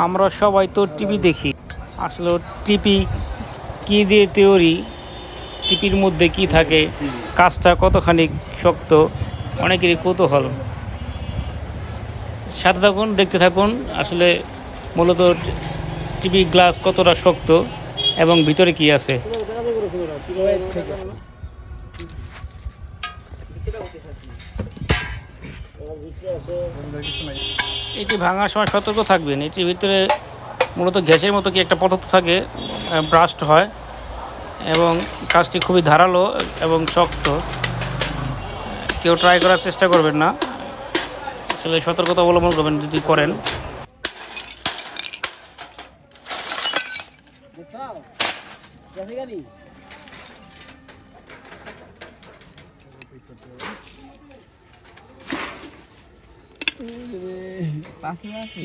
আমরা সবাই তো টিভি দেখি, আসলে টিভি কী দিয়ে তৈরি, টিভির মধ্যে কি থাকে, কাজটা কতখানি শক্ত, অনেকেরই কৌতূহল। সাথে থাকুন, দেখতে থাকুন। আসলে মূলত টিভি গ্লাস কতটা শক্ত এবং ভিতরে কি আছে। এটি ভাঙার সময় সতর্ক থাকবেন। এটির ভিতরে মূলত গ্যাসের মতো কি একটা পদার্থ থাকে, ব্রাস্ট হয় এবং কাজটি খুবই ধারালো এবং শক্ত। কেউ ট্রাই করার চেষ্টা করবেন না, আসলে সতর্কতা অবলম্বন করবেন যদি করেন।